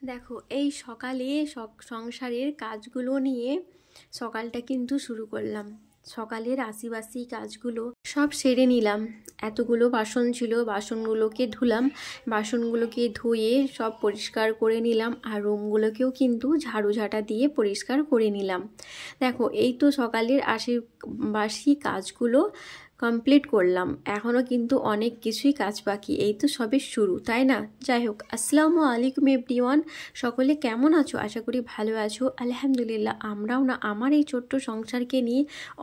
দেখো এই সকালে সংসারের কাজগুলো নিয়ে সকালটা কিন্তু শুরু করলাম। সকালের আশিবাসি কাজগুলো সব সেরে নিলাম। এতগুলো বাসন ছিল, বাসনগুলোকে ধুলাম, বাসনগুলোকে ধুয়ে সব পরিষ্কার করে নিলাম, আর রুমগুলোকেও কিন্তু ঝাড়ু ঝাঁটা দিয়ে পরিষ্কার করে নিলাম। দেখো এই তো সকালের আশিবাসি কাজগুলো কমপ্লিট করলাম। এখনও কিন্তু অনেক কিছুই কাজ বাকি, এই তো সবে শুরু, তাই না? যাই হোক, আসসালামু আলাইকুম এভরিওয়ান। সকলে কেমন আছো? আশা করি ভালো আছো। আলহামদুলিল্লাহ, আমরাও না আমার এই ছোট্ট সংসারকে নিয়ে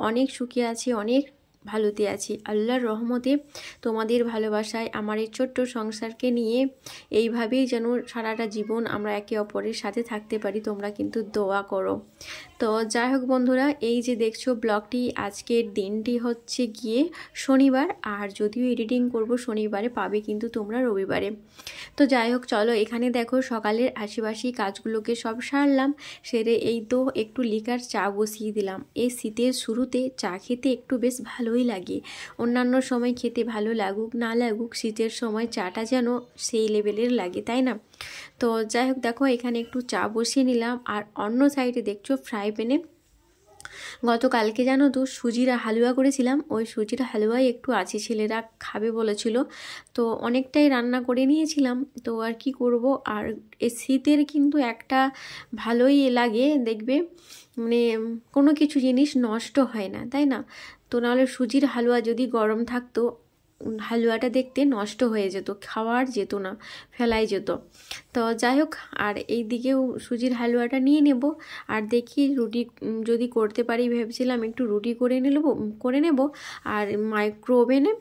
অনেক সুখে আছি, অনেক ভালোতে আছি আল্লাহর রহমতে। তোমাদের ভালোবাসায় আমার এই ছোট্ট সংসারকে নিয়ে এইভাবেই যেন সারাটা জীবন আমরা একে অপরের সাথে থাকতে পারি, তোমরা কিন্তু দোয়া করো। তো যাই হোক বন্ধুরা, এই যে দেখছো ব্লগটি, আজকের দিনটি হচ্ছে গিয়ে শনিবার, আর যদিও এডিটিং করব শনিবারে, পাবে কিন্তু তোমরা রবিবারে। তো যাই হোক, চলো এখানে দেখো সকালের আশিবাসি কাজগুলোকে সব সারলাম। সেরে এই তো একটু লিকার চা বসিয়ে দিলাম। এই শীতের শুরুতে চা খেতে একটু বেশ ভালোই লাগে। অন্যান্য সময় খেতে ভালো লাগুক না লাগুক, শীতের সময় চাটা যেন সেই লেভেলের লাগে, তাই না? তো যাই হোক, দেখো এখানে একটু চা বসিয়ে নিলাম, আর অন্য সাইডে দেখছো ফ্রাই প্যানে গতকালকে জানো তো সুজির হালুয়া করেছিলাম। ওই সুজির হালুয়াই একটু আছে, ছেলেরা খাবে বলেছিল, তো অনেকটাই রান্না করে নিয়েছিলাম। তো আর কি করব, আর এই শীতের কিন্তু একটা ভালোই লাগে, দেখবে মানে কোনো কিছু জিনিস নষ্ট হয় না, তাই না? তো নাহলে সুজির হালুয়া যদি গরম থাকতো, হালুয়াটা দেখতে নষ্ট হয়ে যেত, খাওয়ার যেত না, ফেলাই যেত। তো যাই হোক, আর এই দিকেও সুজির হালুয়াটা নিয়ে নেব, আর দেখি রুটি যদি করতে পারি, ভেবেছিলাম একটু রুটি করে নেব, আর মাইক্রো ওভেনে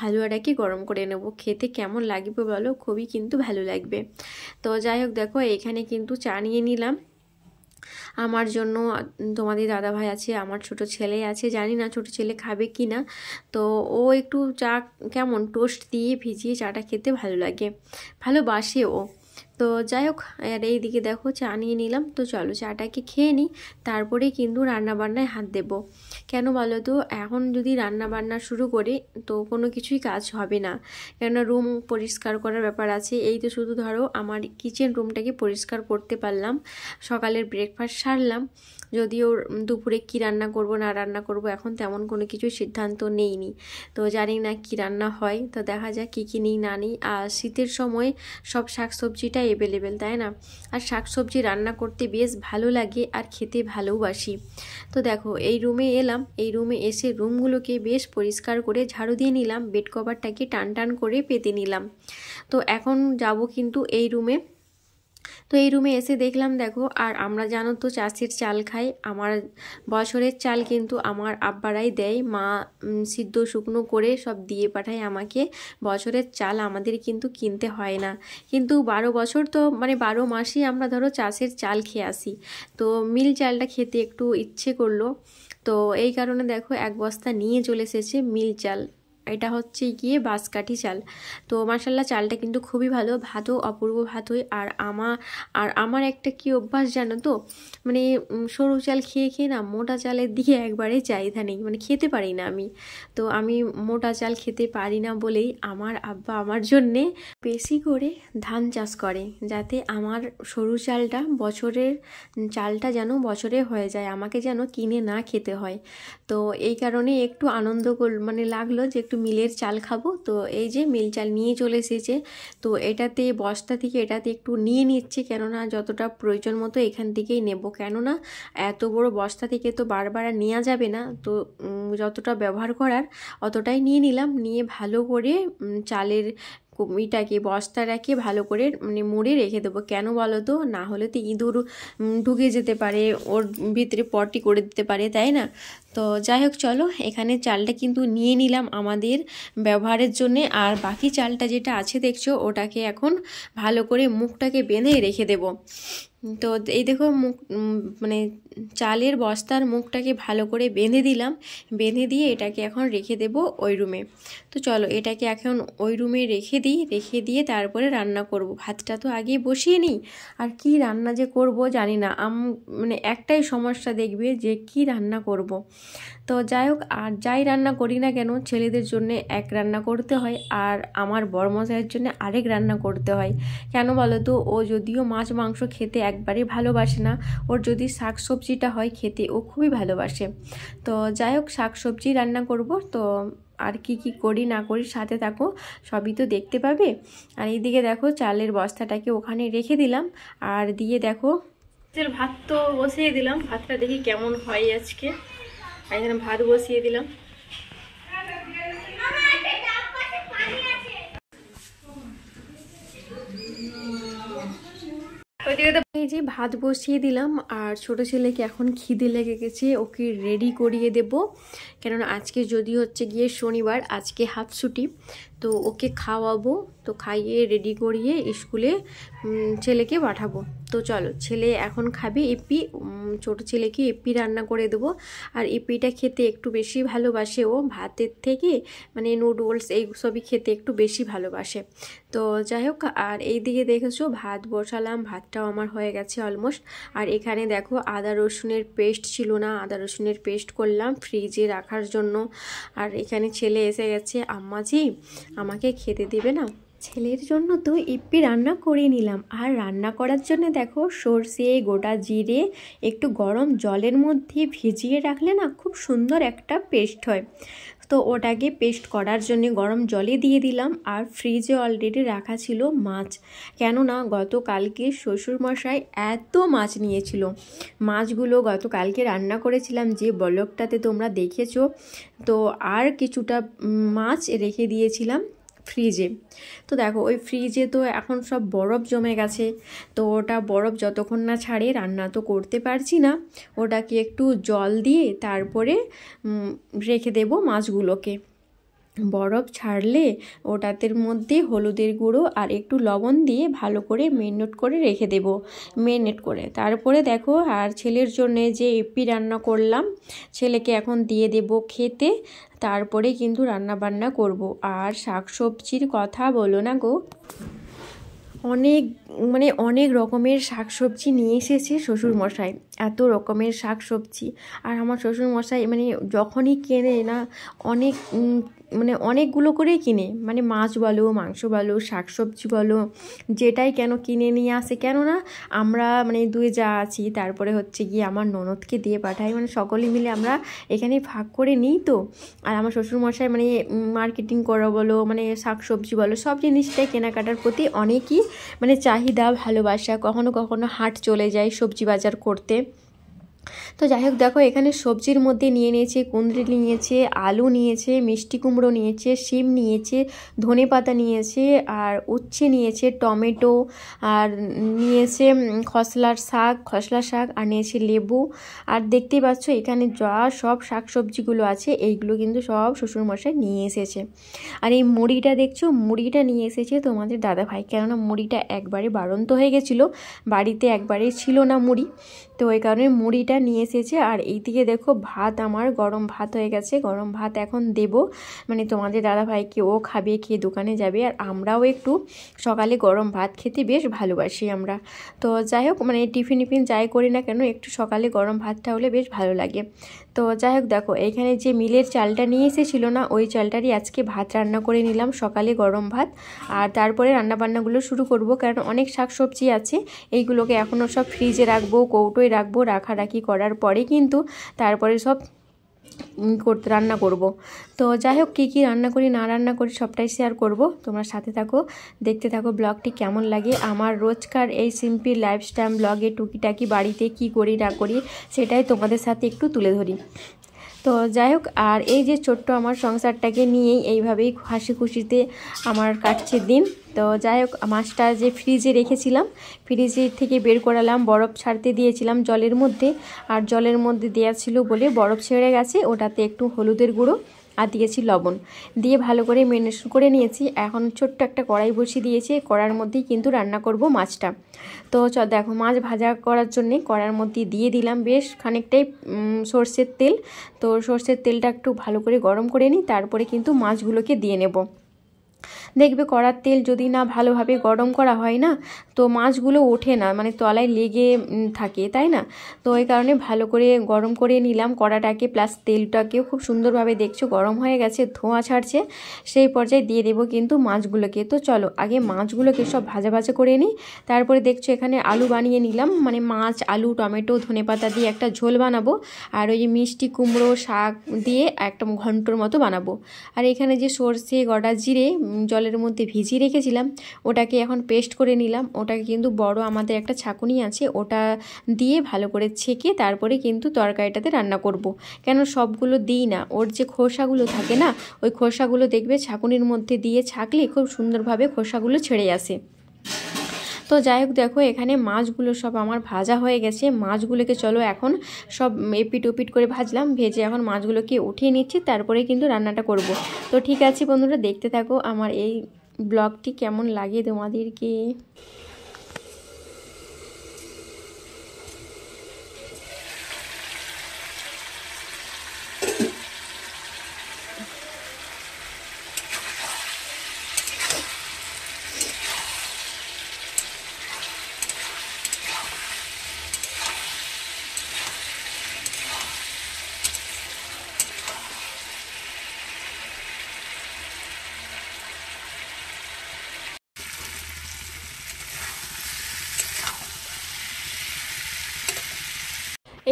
হালুয়াটাকে গরম করে নেব। খেতে কেমন লাগবে বলো? খুবই কিন্তু ভালো লাগবে। তো যাই হোক, দেখো এখানে কিন্তু চা নিয়ে নিলাম আমার জন্য। তোমাদের দাদা ভাই আছে, আমার ছোট ছেলে আছে, জানি না ছোট ছেলে খাবে কি না। তো ও একটু চা কেমন টোস্ট দিয়ে ভিজিয়ে চাটা খেতে ভালো লাগে, ভালোবাসে ও। তো যাই হোক, আর এইদিকে দেখো চা নিয়ে নিলাম। তো চলো চাটাকে খেয়ে নিই, তারপরে কিন্তু রান্নাবান্নায় হাত দেব। কেন বলো তো, এখন যদি রান্নাবান্না শুরু করি তো কোনো কিছুই কাজ হবে না, কেননা রুম পরিষ্কার করার ব্যাপার আছে। এই তো শুধু ধরো আমার কিচেন রুমটাকে পরিষ্কার করতে পারলাম, সকালের ব্রেকফাস্ট সারলাম। যদিও দুপুরে কি রান্না করব না রান্না করব এখন তেমন কোনো কিছু সিদ্ধান্ত নেইনি, তো জানি না কি রান্না হয়, তো দেখা যাক কী কী নিই না নিই। আর শীতের সময় সব শাকসবজিটা অ্যাভেলেবেল, তাই না? আর শাকসবজি রান্না করতে বেশ ভালো লাগে আর খেতে ভালোবাসি। তো দেখো এই রুমে এলাম, এই রুমে এসে রুমগুলোকে বেশ পরিষ্কার করে ঝাড়ু দিয়ে নিলাম, বেড কভারটাকে টান টান করে পেতে নিলাম। তো এখন যাব কিন্তু এই রুমে। তো এই রুমে এসে দেখলাম, দেখো আর আমরা জানো তো চাষের চাল খাই, আমার বছরের চাল কিন্তু আমার আব্বারাই দেয়, মা সিদ্ধ শুকনো করে সব দিয়ে পাঠায় আমাকে। বছরের চাল আমাদের কিন্তু কিনতে হয় না, কিন্তু 12 বছর তো মানে 12 মাসই আমরা ধরো চাষের চাল খেয়ে আসি। তো মিল চালটা খেতে একটু ইচ্ছে করলো, তো এই কারণে দেখো এক বস্তা নিয়ে চলে এসেছে মিল চাল। এটা হচ্ছে গিয়ে বাঁশকাঠি চাল। তো মাশাল্লাহ চালটা কিন্তু খুবই ভালো, ভাতও অপূর্ব ভাত হয়। আর আমার একটা কি অভ্যাস জানো তো, মানে সরু চাল খেয়ে খেয়ে না মোটা চালের দিকে একবারে চাহিদা নেই, মানে খেতে পারি না আমি। তো আমি মোটা চাল খেতে পারি না বলেই আমার আব্বা আমার জন্যে বেশি করে ধান চাষ করে, যাতে আমার সরু চালটা চালটা যেন বছরে হয়ে যায়, আমাকে যেন কিনে না খেতে হয়। তো এই কারণে একটু আনন্দ মানে লাগলো যে একটু মিলের চাল খাবো। তো এই যে মিল চাল নিয়ে চলে এসেছে, তো এটাতে বস্তা থেকে এটাতে একটু নিয়ে নিচ্ছে, কেননা যতটা প্রয়োজন মতো এখান থেকেই নেব, কেননা এত বড় বস্তা থেকে তো বারবার আর নেওয়া যাবে না। তো যতটা ব্যবহার করার অতটাই নিয়ে নিলাম, নিয়ে ভালো করে চালের ইটাকে বস্তাটাকে ভালো করে মানে মুড়ে রেখে দেবো। কেন বলো তো, না হলে তো ইঁদুর ঢুকে যেতে পারে, ওর ভিতরে পটি করে দিতে পারে, তাই না? তো যাই হোক, চলো এখানে চালটা কিন্তু নিয়ে নিলাম আমাদের ব্যবহারের জন্যে, আর বাকি চালটা যেটা আছে দেখছো ওটাকে এখন ভালো করে মুখটাকে বেঁধে রেখে দেব। তো এই দেখো মুখ মানে চালের বস্তার মুখটাকে ভালো করে বেঁধে দিলাম, বেঁধে দিয়ে এটাকে এখন রেখে দেব ওই রুমে। তো চলো এটাকে এখন ওই রুমে রেখে দিই, রেখে দিয়ে তারপরে রান্না করব। ভাতটা তো আগেই বসিয়ে নিই, আর কি রান্না যে করব জানি না। মানে একটাই সমস্যা দেখবে যে কি রান্না করব। তো যাই হোক, আর যাই রান্না করি না কেন ছেলেদের জন্য এক রান্না করতে হয়, আর আমার বড়মশাইয়ের জন্য আরেক রান্না করতে হয়। কেন বলো তো, ও যদিও মাছ মাংস খেতে একবারে ভালোবাসে না, ওর যদি শাক সবজিটা হয় খেতে ও খুবই ভালোবাসে। তো যাই হোক, শাক সবজি রান্না করব। তো আর কি কি করি না করি সাথে থাকো, সবই তো দেখতে পাবে। আর এইদিকে দেখো চালের বস্তাটাকে ওখানে রেখে দিলাম, আর দিয়ে দেখো ভাত তো বসিয়ে দিলাম। ভাতটা দেখি কেমন হয় আজকে। এখানে ভাত বসিয়ে দিলাম। এই যে ভাত বসিয়ে দিলাম, আর ছোট ছেলেকে এখন খিদে লেগে গেছে, ওকে রেডি করিয়ে দেব। কেননা আজকে যদি হচ্ছে গিয়ে শনিবার, আজকে হাফ ছুটি, তো ওকে খাওয়াবো। তো খাইয়ে রেডি করিয়ে স্কুলে ছেলেকে পাঠাবো। তো চলো, ছেলে এখন খাবে এপি, ছোট ছেলেকে এপি রান্না করে দেবো। আর এপিটা খেতে একটু বেশি ভালোবাসে ও, ভাতের থেকে মানে নুডলস এই সবই খেতে একটু বেশি ভালোবাসে। তো যাই হোক, আর এই দিকে দেখেছো ভাত বসালাম, ভাতটাও আমার হয়ে গেছে অলমোস্ট। আর এখানে দেখো আদা রসুনের পেস্ট ছিল না, আদা রসুনের পেস্ট করলাম ফ্রিজে রাখার জন্য। আর এখানে ছেলে এসে গেছে, আম্মাজি আমাকে খেতে দেবে না। ছেলের জন্য তো ইপ্পি রান্না করে নিলাম। আর রান্না করার জন্য দেখো সর্ষে, গোটা জিরে একটু গরম জলের মধ্যে ভিজিয়ে রাখলে না খুব সুন্দর একটা পেস্ট হয়। তো ওটাকে পেস্ট করার জন্য গরম জলে দিয়ে দিলাম। আর ফ্রিজে অলরেডি রাখা ছিল মাছ, কেননা গতকালকে শ্বশুরমশাই এত মাছ নিয়েছিল। মাছগুলো গতকালকে রান্না করেছিলাম যে ব্লগটাতে তোমরা দেখেছো। তো আর কিছুটা মাছ রেখে দিয়েছিলাম ফ্রিজে। তো দেখো ওই ফ্রিজে তো এখন সব বরফ জমে গেছে। তো ওটা বরফ যতক্ষণ না ছাড়ে রান্না তো করতে পারছি না। ওটাকে একটু জল দিয়ে তারপরে রেখে দেব মাছগুলোকে। বরফ ছাড়লে ওটাতে মধ্যে হলুদের গুঁড়ো আর একটু লবণ দিয়ে ভালো করে মেরিনেট করে রেখে দেব, মেরিনেট করে। তারপরে দেখো আর ছেলের জন্য যে এপি রান্না করলাম, ছেলেকে এখন দিয়ে দেব খেতে। তারপরে কিন্তু রান্না বান্না করব। আর শাকসবজির কথা বলো না গো, অনেক রকমের শাকসবজি নিয়ে এসেছে শ্বশুরমশাই, এত রকমের শাকসবজি। আর আমার শ্বশুরমশাই যখনই কেনে না অনেকগুলো করেই কিনে, মাছ বলো, মাংস বলো, শাকসবজি বলো, যেটাই কেন কিনে নিয়ে আসে। কেননা আমরা দুই যা আছি, তারপরে হচ্ছে গিয়ে আমার ননদকে দিয়ে পাঠাই, সকলে মিলে আমরা এখানে ভাগ করে নিই। তো আর আমার শ্বশুরমশাই মার্কেটিং করা বলো, শাকসবজি বলো, সব জিনিসটাই কেনাকাটার প্রতি অনেকই চাহিদা, ভালোবাসা। কখনো কখনো হাট চলে যায় সবজি বাজার করতে। তো যাই হোক, দেখো এখানে সবজির মধ্যে নিয়ে নিয়েছে কুঁদরি নিয়েছে, আলু নিয়েছে, মিষ্টি কুমড়ো নিয়েছে, শিম নিয়েছে, ধনেপাতা নিয়েছে, আর উচ্ছে নিয়েছে, টমেটো, আর নিয়েছে খসলা শাক, আর নিয়েছে লেবু। আর দেখতেই পাচ্ছ এখানে যা সব শাকসবজিগুলো আছে এইগুলো কিন্তু সব শ্বশুরমশাই নিয়ে এসেছে। আর এই মুড়িটা দেখছো, মুড়িটা নিয়ে এসেছে তোমাদের দাদাভাই, কেননা মুড়িটা একবারে বাড়ন্ত হয়ে গেছিলো, বাড়িতে একবারে ছিল না মুড়ি, তো ওই কারণে মুড়িটা নিয়ে এসেছে। আর এইদিকে দেখো ভাত আমার গরম ভাত হয়ে গেছে, গরম ভাত এখন দেব তোমাদের দাদাভাইকে, ও খাবে, খেয়ে দোকানে যাবে। আর আমরাও একটু সকালে গরম ভাত খেতে বেশ ভালোবাসি আমরা। তো যাই হোক, টিফিন যাই করি না কেন একটু সকালে গরম ভাতটা হলে বেশ ভালো লাগে। তো যাই হোক, দেখো এইখানে যে মিলের চালটা নিয়ে এসেছিলো না, ওই চালটারই আজকে ভাত রান্না করে নিলাম, সকালে গরম ভাত। আর তারপরে রান্নাবান্নাগুলো শুরু করব, কারণ অনেক শাকসবজি আছে, এইগুলোকে এখনও সব ফ্রিজে রাখবো, কৌটোয় রাখবো। রাখারাখি করার পরে কিন্তু তারপরে সব রান্না করব। তো যাই হোক, কী কী রান্না করি না রান্না করি সবটাই শেয়ার করব, তোমরা সাথে থাকো, দেখতে থাকো ব্লগটি কেমন লাগে। আমার রোজকার এই সিম্পল লাইফস্টাইল ব্লগে টুকিটাকি বাড়িতে কি করি না করি সেটাই তোমাদের সাথে একটু তুলে ধরি। তো যাই হোক, আর এই যে ছোট্ট আমার সংসারটাকে নিয়েই এইভাবেই হাসি খুশিতে আমার কাটছে দিন। তো যাই হোক, মাছটা যে ফ্রিজে রেখেছিলাম, ফ্রিজে থেকে বের করালাম, বরফ ছাড়তে দিয়েছিলাম জলের মধ্যে, আর জলের মধ্যে দেওয়া ছিল বলে বরফ ছেড়ে গেছে। ওটাতে একটু হলুদের গুঁড়ো আর দিয়েছি লবণ, দিয়ে ভালো করে মেরিনেশন করে নিয়েছি। এখন ছোট্ট একটা কড়াই বসিয়ে দিয়েছি, কড়ার মধ্যেই কিন্তু রান্না করব মাছটা। তো দেখো মাছ ভাজা করার জন্যে কড়ার মধ্যে দিয়ে দিলাম বেশ খানিকটাই সর্ষের তেল। তো সর্ষের তেলটা একটু ভালো করে গরম করে নিই, তারপরে কিন্তু মাছগুলোকে দিয়ে নেব। দেখবে কড়ার তেল যদি না ভালোভাবে গরম করা হয় না, তো মাছগুলো ওঠে না, মানে তলায় লেগে থাকে, তাই না? তো এই কারণে ভালো করে গরম করে নিলাম কড়াটাকে, প্লাস তেলটাকেও খুব সুন্দরভাবে দেখছো গরম হয়ে গেছে, ধোঁয়া ছাড়ছে। সেই পর্যায়ে দিয়ে দেবো কিন্তু মাছগুলোকে। তো চলো আগে মাছগুলোকে সব ভাজা ভাজা করে নিই। তারপরে দেখছো এখানে আলু বানিয়ে নিলাম, মানে মাছ, আলু, টমেটো, ধনেপাতা দিয়ে একটা ঝোল বানাবো। আর ওই যে মিষ্টি কুমড়ো শাক দিয়ে একটা ঘন্টর মতো বানাবো। আর এখানে যে সর্ষে, গোটা জিরে জলের মধ্যে ভিজিয়ে রেখেছিলাম, ওটাকে এখন পেস্ট করে নিলাম। ওটাকে কিন্তু বড় আমাদের একটা ছাঁকুনি আছে, ওটা দিয়ে ভালো করে ছেঁকে তারপরে কিন্তু তরকারিটাতে রান্না করব। কেন সবগুলো দিই না, ওর যে খোসাগুলো থাকে না, ওই খোসাগুলো দেখবে ছাঁকুনির মধ্যে দিয়ে ছাঁকলে খুব সুন্দরভাবে খোসাগুলো ছেড়ে আসে। তো যাই হোক, দেখো এখানে মাছগুলো সব আমার ভাজা হয়ে গেছে। মাছগুলোকে চলো এখন সব এপিট ওপিট করে ভাজলাম, ভেজে এখন মাছগুলোকে উঠিয়ে নিচ্ছি, তারপরে কিন্তু রান্নাটা করব। তো ঠিক আছে বন্ধুরা, দেখতে থাকো আমার এই ব্লগটি কেমন লাগে তোমাদেরকে।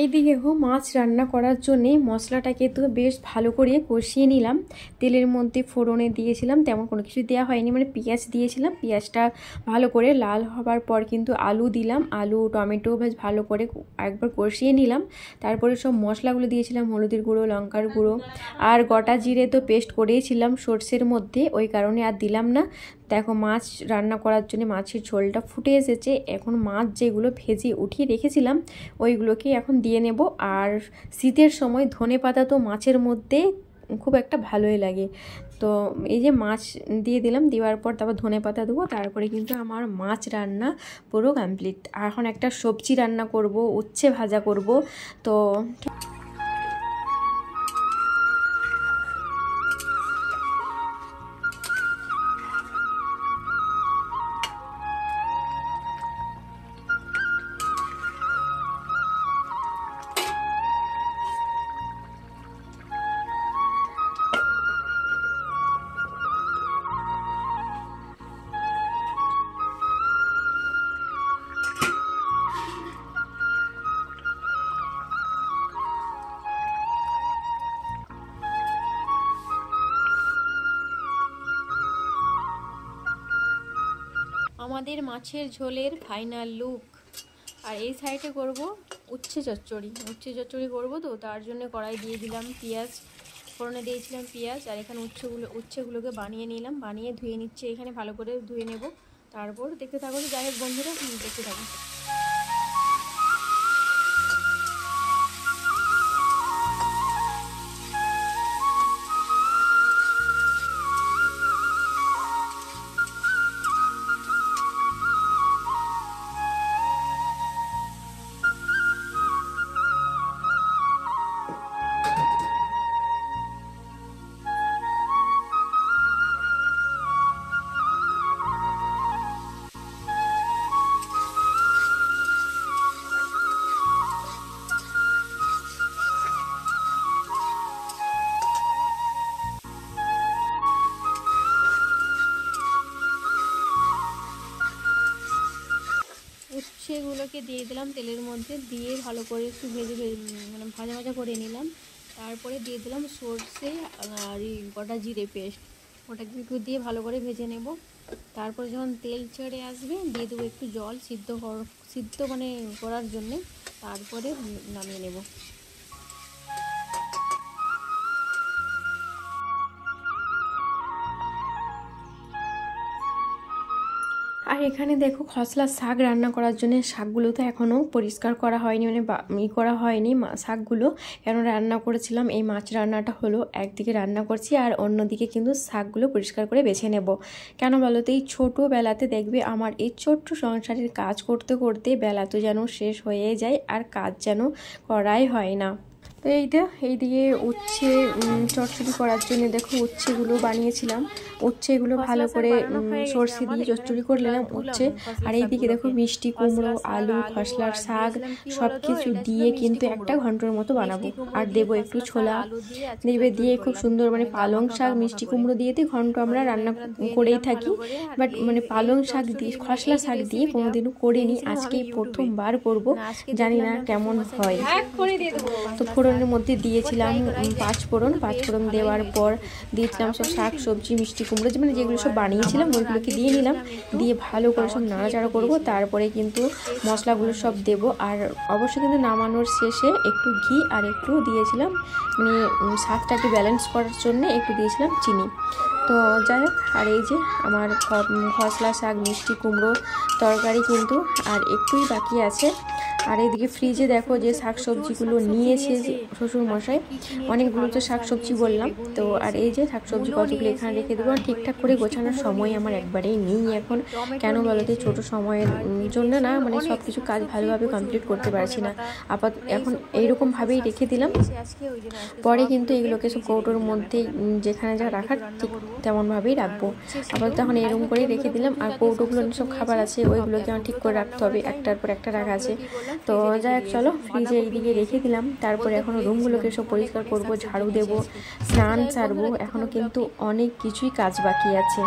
এইদিকে মাছ রান্না করার জন্যে মশলাটাকে তো বেশ ভালো করে কষিয়ে নিলাম। তেলের মধ্যে ফোড়নে দিয়েছিলাম, তেমন কোনো কিছু দেওয়া হয়নি, মানে পেঁয়াজ দিয়েছিলাম। পেঁয়াজটা ভালো করে লাল হবার পর কিন্তু আলু দিলাম, আলু টমেটো বেশ ভালো করে একবার কষিয়ে নিলাম। তারপরে সব মশলাগুলো দিয়েছিলাম, হলুদের গুঁড়ো, লঙ্কার গুঁড়ো আর গোটা জিরে তো পেস্ট করেইছিলাম সর্ষের মধ্যে, ওই কারণে আর দিলাম না। দেখো মাছ রান্না করার জন্য মাছের ঝোলটা ফুটে এসেছে। এখন মাছ যেগুলো ভেজে উঠিয়ে রেখেছিলাম ওইগুলোকে এখন দিয়ে নেব। আর শীতের সময় ধনেপাতা তো মাছের মধ্যে খুব একটা ভালোই লাগে। তো এই যে মাছ দিয়ে দিলাম, দেওয়ার পর তারপর ধনেপাতা দেবো, তারপরে কিন্তু আমার মাছ রান্না পুরো কমপ্লিট। আর এখন একটা সবজি রান্না করব, উচ্ছে ভাজা করব। তো আমাদের মাছের ঝোলের ফাইনাল লুক। আর এই সাইডে করব উচ্ছে চচ্চড়ি করব। তো তার জন্য কড়াই দিয়ে দিলাম পেঁয়াজ, ফোড়নে দিয়েছিলাম পেঁয়াজ। আর এখানে উচ্ছেগুলোকে বানিয়ে নিলাম, বানিয়ে ধুয়ে নিচ্ছে, এখানে ভালো করে ধুয়ে নেব। তারপর দেখতে থাকো। যাই হোক বন্ধুরা, দেখতে থাকো। উচ্ছেগুলোকে দিয়ে দিলাম তেলের মধ্যে, দিয়ে ভালো করে একটু মানে ভাজা ভাজা করে নিলাম। তারপরে দিয়ে দিলাম সর্ষে আর গোটা জিরে পেস্ট, ওটাকে একটু দিয়ে ভালো করে ভেজে নেব। তারপরে যখন তেল ছেড়ে আসবে দিয়ে দেবো একটু জল, সিদ্ধ মানে করার জন্যে। তারপরে নামিয়ে নেব। আর এখানে দেখো খসলা শাক রান্না করার জন্য শাকগুলো তো এখনও পরিষ্কার করা হয়নি, মানে করা হয়নি শাকগুলো, কেন রান্না করেছিলাম। এই মাছ রান্নাটা হলো, একদিকে রান্না করছি আর অন্যদিকে কিন্তু শাকগুলো পরিষ্কার করে বেছে নেব। কেন বলো তো, এই ছোটোবেলাতে দেখবে আমার এই ছোট্ট সংসারের কাজ করতে করতে বেলা তো যেন শেষ হয়ে যায় আর কাজ যেন করাই হয় না। তো এইদিকে উচ্ছে চচ্চড়ি করার জন্য দেখো উচ্ছেগুলো বানিয়েছিলাম। উচ্ছেগুলো ভালো করে সর্ষে দিয়ে চচ্চড়ি করে নিলাম উচ্ছে। আর এইদিকে দেখো মিষ্টি কুমড়ো, আলু, খসলার শাক সব কিছু দিয়ে কিন্তু একটা ঘন্টার মতো বানাবো। আর দেবো একটু ছোলা দেবে দিয়ে খুব সুন্দর, মানে পালং শাক মিষ্টি কুমড়ো দিয়ে ঘন্ট আমরা রান্না করেই থাকি, বাট মানে পালং শাক দিয়ে খসলা শাক দিয়ে কোনোদিনও করিনি, আজকেই প্রথমবার করব, জানি না কেমন হয়। তো ফোড়নের মধ্যে দিয়েছিলাম পাঁচফোড়ন দেওয়ার পর দিয়েছিলাম সব শাক সবজি মিষ্টি কুমড়ো, মানে যেগুলো সব বানিয়েছিলাম ওইগুলোকে দিয়ে নিলাম, দিয়ে ভালো করে সব নাড়াচাড়া করবো। তারপরে কিন্তু মশলাগুলো সব দেবো। আর অবশ্যই কিন্তু নামানোর শেষে একটু ঘি আর একটু দিয়েছিলাম, মানে স্বাদটাকে ব্যালেন্স করার জন্য একটু দিয়েছিলাম চিনি। তো যাই হোক, আর এই যে আমার খসলা শাক মিষ্টি কুমড়ো তরকারি কিন্তু আর একটুই বাকি আছে। আর এইদিকে ফ্রিজে দেখো যে শাকসবজিগুলো নিয়েছে শ্বশুরমশাই, অনেকগুলো তো শাকসবজি বললাম। তো আর এই যে শাকসবজি কতগুলো এখানে রেখে দেবো। ঠিকঠাক করে গোছানোর সময় আমার একবারেই নেই এখন, কেন বলো তো ছোটো সময়ের জন্য না, মানে সব কিছু কাজ ভালোভাবে কমপ্লিট করতে পারছি না। এখন এইরকমভাবেই রেখে দিলাম, পরে কিন্তু এগুলোকে সব কৌটোর মধ্যে যেখানে যা রাখার ঠিক তেমনভাবেই রাখবো। আপাতত এখন এরকম করেই রেখে দিলাম। আর কৌটোগুলো সব খাবার আছে ওইগুলোকে আমার ঠিক করে রাখতে হবে, একটার পর একটা রাখা আছে। তো যাই হোক চলো, ফ্রিজে এইদিকে রেখে দিলাম। তারপরে এখনও রুমগুলোকে সব পরিষ্কার করব, ঝাড়ু দেবো, স্নান সারবো, এখনও কিন্তু অনেক কিছুই কাজ বাকি আছে।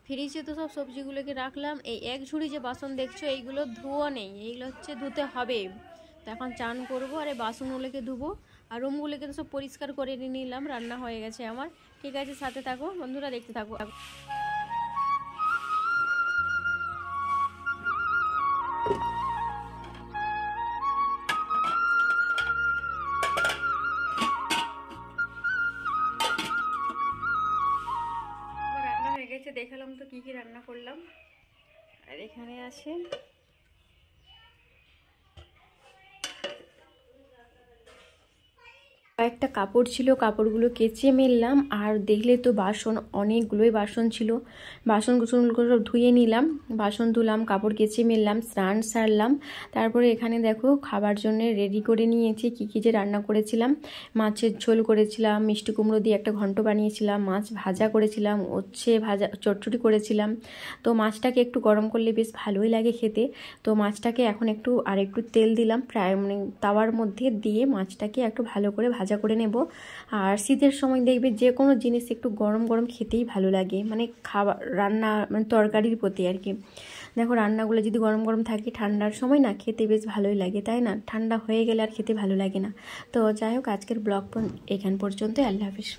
ফ্রিজে তো সব সবজিগুলোকে রাখলাম। এই এক ঝুড়ি যে বাসন দেখছো এইগুলো ধোয়া নেই, এইগুলো হচ্ছে ধুতে হবে। তো এখন চান করবো আর এই বাসনগুলোকে ধুবো। আর রুমগুলোকে তো সব পরিষ্কার করে নিলাম, রান্না হয়ে গেছে আমার। ঠিক আছে, সাথে থাকো বন্ধুরা, দেখতে থাকো। দেখালাম তো কি কি রান্না করলাম। আর এখানে আছে কয়েকটা কাপড় ছিল, কাপড়গুলো কেচে মেললাম। আর দেখলে তো বাসন অনেকগুলোই বাসন ছিল, বাসনগুলো সব ধুয়ে নিলাম, বাসন ধুলাম, কাপড় কেচে মেললাম, স্নান সারলাম। তারপরে এখানে দেখো খাবার জন্য রেডি করে নিয়েছি কি কি যে রান্না করেছিলাম। মাছের ঝোল করেছিলাম, মিষ্টি কুমড়ো দিয়ে একটা ঘন্ট বানিয়েছিলাম, মাছ ভাজা করেছিলাম, উচ্ছে ভাজা চচ্চড়ি করেছিলাম। তো মাছটাকে একটু গরম করলে বেশ ভালোই লাগে খেতে। তো মাছটাকে এখন একটু তেল দিলাম, প্রায় মানে তাওয়ার মধ্যে দিয়ে মাছটাকে একটু ভালো করে ভাজা করে নেব। আর শীতের সময় দেখবে যে কোনো জিনিস একটু গরম গরম খেতেই ভালো লাগে, মানে খাবার রান্না মানে তরকারির প্রতি আর কি। দেখো রান্নাগুলো যদি গরম গরম থাকে ঠান্ডার সময় না খেতে বেশ ভালোই লাগে, তাই না? ঠান্ডা হয়ে গেলে আর খেতে ভালো লাগে না। তো যাই হোক, আজকের ব্লগ এখান পর্যন্ত। আল্লাহ হাফিজ।